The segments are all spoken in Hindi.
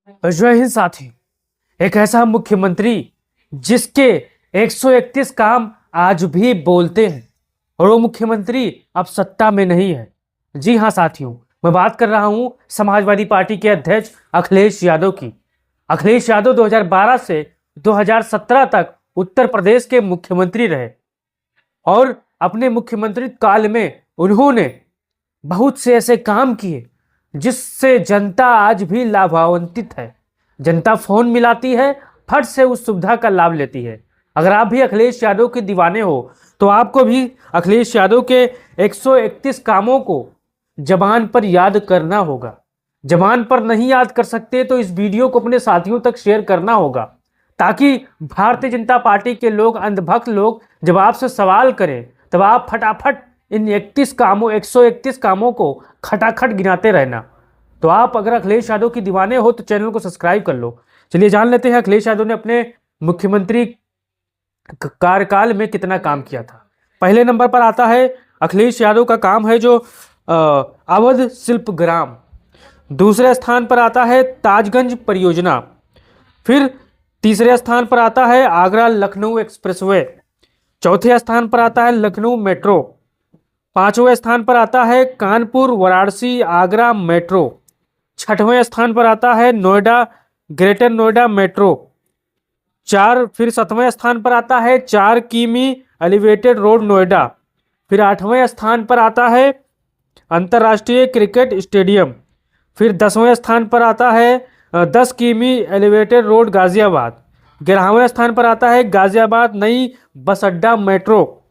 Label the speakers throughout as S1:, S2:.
S1: जय हिंद साथी। एक ऐसा मुख्यमंत्री जिसके 131 काम आज भी बोलते हैं और वो मुख्यमंत्री अब सत्ता में नहीं है। जी हाँ साथियों, मैं बात कर रहा हूं समाजवादी पार्टी के अध्यक्ष अखिलेश यादव की। अखिलेश यादव 2012 से 2017 तक उत्तर प्रदेश के मुख्यमंत्री रहे और अपने मुख्यमंत्री काल में उन्होंने बहुत से ऐसे काम किए जिससे जनता आज भी लाभान्वित है। जनता फोन मिलाती है, फट से उस सुविधा का लाभ लेती है। अगर आप भी अखिलेश यादव के दीवाने हो तो आपको भी अखिलेश यादव के 131 कामों को जबान पर याद करना होगा। जबान पर नहीं याद कर सकते तो इस वीडियो को अपने साथियों तक शेयर करना होगा, ताकि भारतीय जनता पार्टी के लोग, अंधभक्त लोग जब आपसे सवाल करें तब आप फटाफट इन 131 कामों को खटाखट गिनाते रहना। तो आप अगर अखिलेश यादव की दीवाने हो तो चैनल को सब्सक्राइब कर लो। चलिए जान लेते हैं अखिलेश यादव ने अपने मुख्यमंत्री कार्यकाल में कितना काम किया था। पहले नंबर पर आता है अखिलेश यादव का काम है जो अवध शिल्प ग्राम। दूसरे स्थान पर आता है ताजगंज परियोजना। फिर तीसरे स्थान पर आता है आगरा लखनऊ एक्सप्रेसवे। चौथे स्थान पर आता है लखनऊ मेट्रो। पांचवें स्थान पर आता है कानपुर वाराणसी आगरा मेट्रो। छठवें स्थान पर आता है नोएडा, ग्रेटर नोएडा मेट्रो। फिर सातवें स्थान पर आता है 4 किमी एलिवेटेड रोड नोएडा। फिर 8वें स्थान पर आता है अंतर्राष्ट्रीय क्रिकेट स्टेडियम। फिर 10वें स्थान पर आता है 10 किमी एलिवेटेड रोड गाजियाबाद। 11वें स्थान पर आता है गाजियाबाद नई बस अड्डा मेट्रो।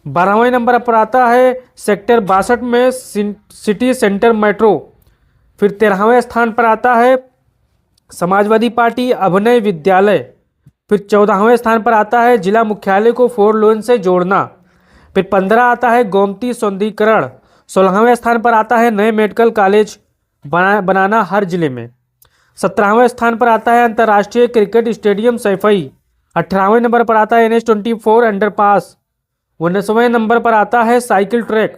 S1: 12वें नंबर पर आता है सेक्टर 62 में सिटी सेंटर मेट्रो। फिर 13वें स्थान पर आता है समाजवादी पार्टी अभिनय विद्यालय। फिर 14वें स्थान पर आता है जिला मुख्यालय को 4 लेन से जोड़ना। फिर 15 आता है गोमती सौंदर्यीकरण। 16वें स्थान पर आता है नए मेडिकल कॉलेज बनाना हर जिले में। 17वें स्थान पर आता है अंतर्राष्ट्रीय क्रिकेट स्टेडियम सैफई। 18वें नंबर पर आता है NH-24 अंडरपास। 19वें नंबर पर आता है साइकिल ट्रैक।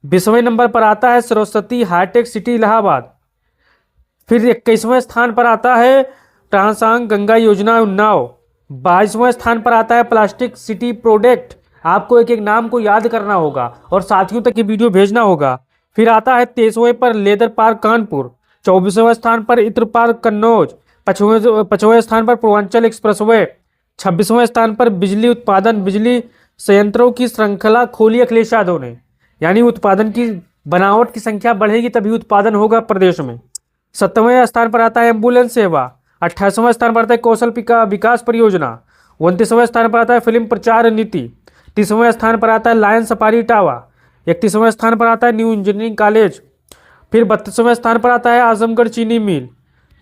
S1: 20वें नंबर पर आता है सरस्वती हाईटेक सिटी इलाहाबाद। फिर 21वें स्थान पर आता है ट्रांसांग गंगा योजना उन्नाव। 22वें स्थान पर आता है प्लास्टिक सिटी प्रोडक्ट। आपको एक एक नाम को याद करना होगा और साथियों तक ये वीडियो भेजना होगा। फिर आता है 23वें पर लेदर पार्क कानपुर। 24वें स्थान पर इत्र पार्क कन्नौज। 25वें स्थान पर पूर्वांचल एक्सप्रेसवे। 26वें स्थान पर बिजली उत्पादन बिजली संयंत्रों की श्रृंखला खोली अखिलेश यादव ने, यानी उत्पादन की बनावट की संख्या बढ़ेगी तभी उत्पादन होगा प्रदेश में। 7वें स्थान पर आता है एम्बुलेंस सेवा। 28वें स्थान पर आता है कौशल विकास परियोजना। 29वें स्थान पर आता है फिल्म प्रचार नीति। 30वें स्थान पर आता है लायन सफारी टावा। 31वें स्थान पर आता है न्यू इंजीनियरिंग कॉलेज। फिर 32वें स्थान पर आता है आजमगढ़ चीनी मिल।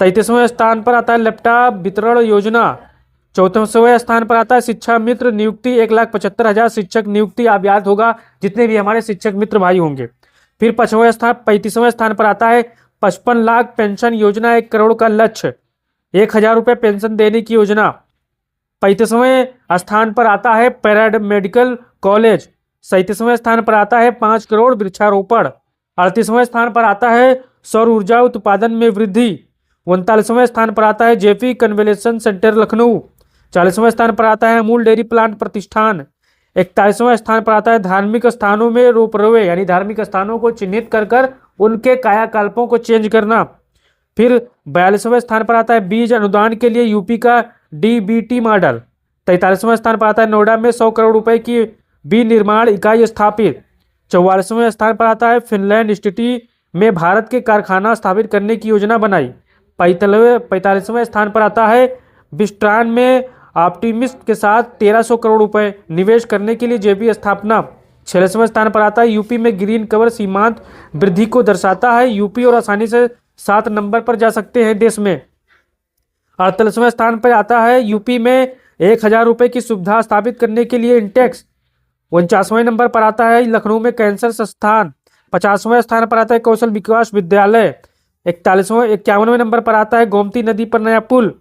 S1: 33वें स्थान पर आता है लैपटॉप वितरण योजना। 34वें स्थान पर आता है शिक्षा मित्र नियुक्ति 1,75,000 शिक्षक नियुक्ति। आप याद होगा जितने भी हमारे शिक्षक मित्र भाई होंगे। फिर 35वें स्थान पर आता है 55 लाख पेंशन योजना, 1 करोड़ का लक्ष्य, 1,000 रुपये पेंशन देने की योजना। 35वें स्थान पर आता है पैरामेडिकल कॉलेज। 37वें स्थान पर आता है 5 करोड़ वृक्षारोपण। 38वें स्थान पर आता है सौर ऊर्जा उत्पादन में वृद्धि। 39वें स्थान पर आता है जेपी कन्वेंशन सेंटर लखनऊ। 40वें स्थान पर आता है अमूल डेयरी प्लांट प्रतिष्ठान। 41वें स्थान पर आता है धार्मिक स्थानों में रोपवे, यानी धार्मिक स्थानों को चिन्हित कर कर उनके कायाकल्पों को चेंज करना। फिर 42वें स्थान पर आता है बीज अनुदान के लिए यूपी का DBT मॉडल। 43वें स्थान पर आता है नोएडा में 100 करोड़ रुपए की विनिर्माण इकाई स्थापित। 44वें स्थान पर आता है फिनलैंड सिटी में भारत के कारखाना स्थापित करने की योजना बनाई। 45वें स्थान पर आता है बिस्ट्रान में ऑप्टिमिस्ट के साथ 1300 करोड़ रुपए निवेश करने के लिए जेपी स्थापना। 46वें स्थान पर आता है यूपी में ग्रीन कवर सीमांत वृद्धि को दर्शाता है। यूपी और आसानी से 7 नंबर पर जा सकते हैं देश में। 48वें स्थान पर आता है यूपी में 1,000 रुपये की सुविधा स्थापित करने के लिए इंटेक्स। 49वें नंबर पर आता है लखनऊ में कैंसर संस्थान। 50वें स्थान पर आता है कौशल विकास विद्यालय। 51वें नंबर पर आता है गोमती नदी पर नया पुल।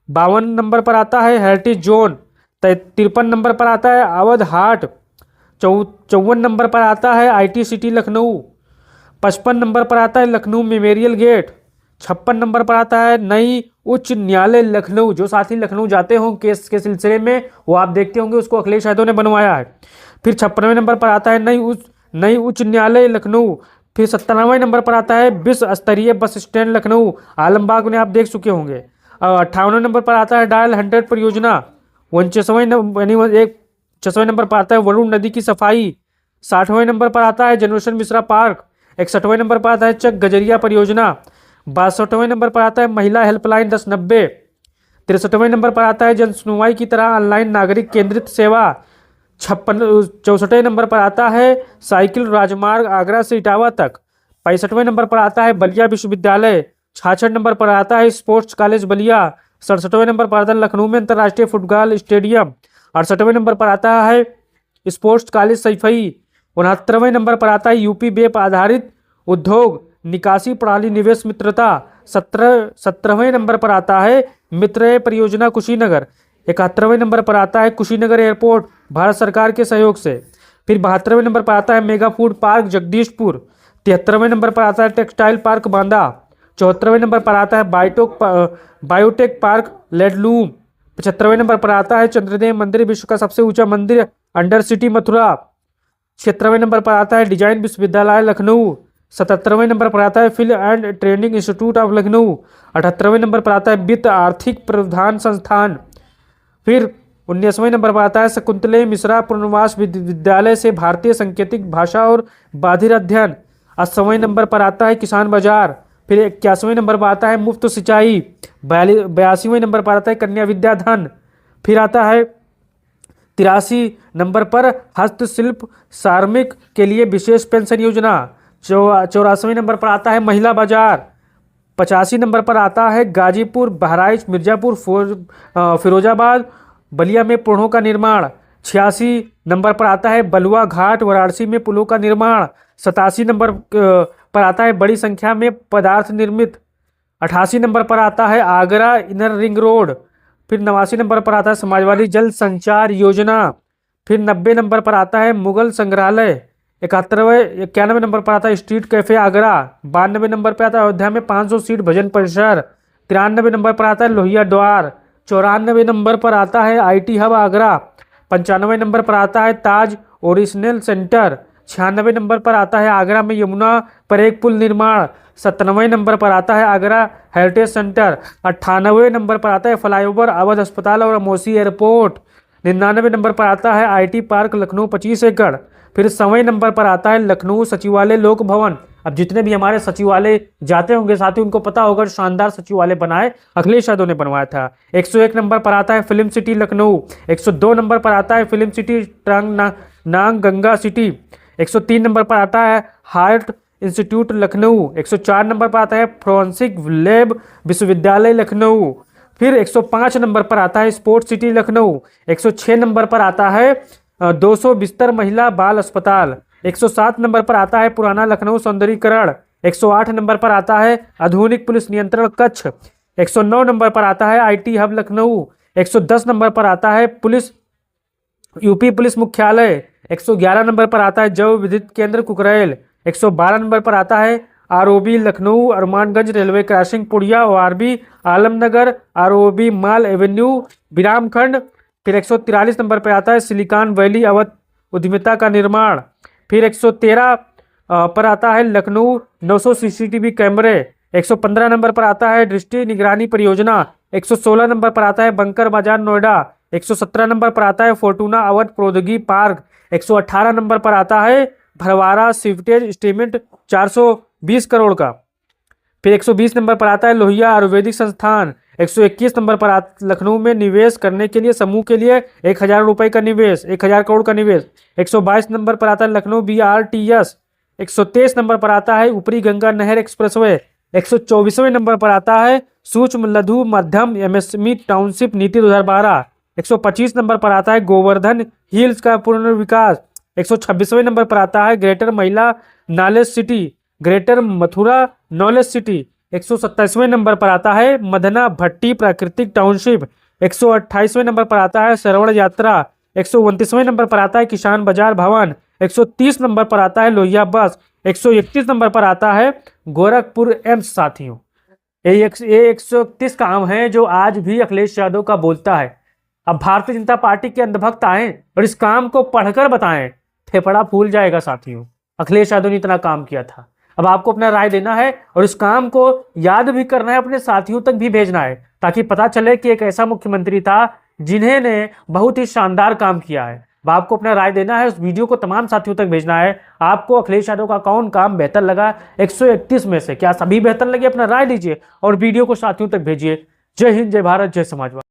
S1: 52 नंबर पर आता है हेरिटेज जोन। 53 नंबर पर आता है अवध हाट। 54 नंबर पर आता है IT सिटी लखनऊ। 55 नंबर पर आता है लखनऊ मेमोरियल गेट। 56 नंबर पर आता है नई उच्च न्यायालय लखनऊ। जो साथी लखनऊ जाते हों केस के सिलसिले में, वो आप देखते होंगे, उसको अखिलेश यादव ने बनवाया है। फिर 56वें नंबर पर आता है नई उच्च न्यायालय लखनऊ। फिर 97वें नंबर पर आता है विश्व स्तरीय बस स्टैंड लखनऊ। आलमबाग में आप देख चुके होंगे। 58वें नंबर पर आता है डायल 100 परियोजना। 49वें नंबर पर आता है वरुण नदी की सफाई। 60वें नंबर पर आता है जनरेशन मिश्रा पार्क। 61वें नंबर पर आता है चक गजरिया परियोजना। 62वें नंबर पर आता है महिला हेल्पलाइन 1090। 63वें नंबर पर आता है जन सुनवाई की तरह ऑनलाइन नागरिक केंद्रित सेवा। 64वें नंबर पर आता है साइकिल राजमार्ग आगरा से इटावा तक। 65वें नंबर पर आता है बलिया विश्वविद्यालय। 66 नंबर पर आता है स्पोर्ट्स कॉलेज बलिया। 67वें नंबर पर आता है लखनऊ में अंतर्राष्ट्रीय फुटबॉल स्टेडियम। 68वें नंबर पर आता है स्पोर्ट्स कॉलेज सैफई। 69वें नंबर पर आता है यूपी वेब आधारित उद्योग निकासी प्रणाली निवेश मित्रता। 17वें नंबर पर आता है मित्र परियोजना कुशीनगर। 71वें नंबर पर आता है कुशीनगर एयरपोर्ट भारत सरकार के सहयोग से। फिर 72वें नंबर पर आता है मेगा फूड पार्क जगदीशपुर। 73वें नंबर पर आता है टेक्सटाइल पार्क बांदा। 74वें नंबर पर आता है बायोटेक पार्क लेडलूम। 75वें नंबर पर आता है चंद्रदेव मंदिर, विश्व का सबसे ऊंचा मंदिर अंडर सिटी मथुरा। 76वें नंबर पर आता है डिजाइन विश्वविद्यालय लखनऊ। 77वें नंबर पर आता है film and training institute of Lucknow. 78वें नंबर पर आता है वित्त आर्थिक प्रबंधन संस्थान। फिर 19वें नंबर पर आता है शकुंतले मिश्रा पुनर्वास विद्यालय से भारतीय सांकेतिक भाषा और बधिर अध्ययन। 80वें नंबर पर आता है किसान बाजार। फिर 81वें नंबर पर आता है मुफ्त सिंचाई। 82वें नंबर पर आता है कन्या विद्या धन। फिर आता है 83 नंबर पर हस्तशिल्प श्रमिक के लिए विशेष पेंशन योजना। 84वें नंबर पर आता है महिला बाजार। 85 नंबर पर आता है गाजीपुर बहराइच मिर्जापुर फिरोजाबाद बलिया में पुलों का निर्माण। 86 नंबर पर आता है बलुआ घाट वाराणसी में पुलों का निर्माण। 87 नंबर पर आता है बड़ी संख्या में पदार्थ निर्मित। 88 नंबर पर आता है आगरा इनर रिंग रोड। फिर 89 नंबर पर आता है समाजवादी जल संचार योजना। फिर 90 नंबर पर आता है मुगल संग्रहालय। 91 नंबर पर आता है स्ट्रीट कैफे आगरा। 92 नंबर पर आता है अयोध्या में 500 सीट भजन परिसर। 93 नंबर पर आता है लोहिया द्वार। 94 नंबर पर आता है आईटी हब आगरा। 95 नंबर पर आता है ताज ओरिजिनल सेंटर। 96 नंबर पर आता है आगरा में यमुना पर एक पुल निर्माण। 97 नंबर पर आता है आगरा हेरिटेज सेंटर। 98 नंबर पर आता है फ्लाईओवर अवध अस्पताल और अमोसी एयरपोर्ट। 99 नंबर पर आता है आईटी पार्क लखनऊ 25 एकड़। फिर 100वें नंबर पर आता है लखनऊ सचिवालय लोक भवन। अब जितने भी हमारे सचिवालय जाते होंगे साथी उनको पता होगा शानदार सचिवालय बनाए अखिलेश यादव ने बनवाया था। 101 नंबर पर आता है फिल्म सिटी लखनऊ। 102 नंबर पर आता है फिल्म सिटी नांग गंगा सिटी। 103 नंबर पर आता है हार्ट इंस्टीट्यूट लखनऊ। 104 नंबर पर आता है फोरेंसिक लैब विश्वविद्यालय लखनऊ। फिर 105 नंबर पर आता है स्पोर्ट्स सिटी लखनऊ। 106 नंबर पर आता है 200 बिस्तर महिला बाल अस्पताल। 107 नंबर पर आता है पुराना लखनऊ सौंदर्यीकरण। 108 नंबर पर आता है आधुनिक पुलिस नियंत्रण कक्ष। 109 नंबर पर आता है आईटी हब लखनऊ। 110 नंबर पर आता है यूपी पुलिस मुख्यालय। 111 नंबर पर आता है जैव विद्युत केंद्र कुकरेल। 112 नंबर पर आता है आरओबी लखनऊ अरमानगंज रेलवे क्रॉसिंग पुड़िया ओआरबी आलमनगर आरओबी माल एवेन्यू विरामखंड। फिर 143 नंबर पर आता है सिलिकॉन वैली अवध उद्यमिता का निर्माण। फिर 113 पर आता है लखनऊ 900 सीसीटीवी कैमरे। 115 नंबर पर आता है दृष्टि निगरानी परियोजना। 116 नंबर पर आता है बंकर बाजार नोएडा। 117 नंबर पर आता है फोर्टूना अवध प्रौद्योगिकी पार्क। 118 नंबर पर आता है भरवारा सीवरेज एस्टीमेट 420 करोड़ का। फिर 120 नंबर पर आता है लोहिया आयुर्वेदिक संस्थान। 121 नंबर पर लखनऊ में निवेश करने के लिए समूह के लिए 1000 रुपये का निवेश 1000 करोड़ का निवेश। 122 नंबर पर आता है लखनऊ BRTS। 123 नंबर पर आता है ऊपरी गंगा नहर एक्सप्रेसवे। 124वें नंबर पर आता है सूक्ष्म लघु मध्यम MSME टाउनशिप नीति 2012। 125 नंबर पर आता है गोवर्धन हिल्स का पुनर्विकास। 126वें नंबर पर आता है ग्रेटर महिला knowledge city greater Mathura knowledge city. 127वें नंबर पर आता है मदना भट्टी प्राकृतिक टाउनशिप। 128वें नंबर पर आता है श्रवण यात्रा। 129वें नंबर पर आता है किसान बाजार भवन। 130 नंबर पर आता है लोहिया बस। 131 नंबर पर आता है गोरखपुर एम्स साथियों। ये 131 काम है जो आज भी अखिलेश यादव का बोलता है। अब भारतीय जनता पार्टी के अंधभक्त आए और इस काम को पढ़कर बताएं, फेफड़ा फूल जाएगा साथियों। अखिलेश यादव ने इतना काम किया था। अब आपको अपना राय देना है और इस काम को याद भी करना है, अपने साथियों तक भी भेजना है, ताकि पता चले कि एक ऐसा मुख्यमंत्री था जिन्हें ने बहुत ही शानदार काम किया है। अब आपको अपना राय देना है, उस वीडियो को तमाम साथियों तक भेजना है। आपको अखिलेश यादव का कौन काम बेहतर लगा 131 में से? क्या सभी बेहतर लगे? अपना राय दीजिए और वीडियो को साथियों तक भेजिए। जय हिंद, जय भारत, जय समाजवाद।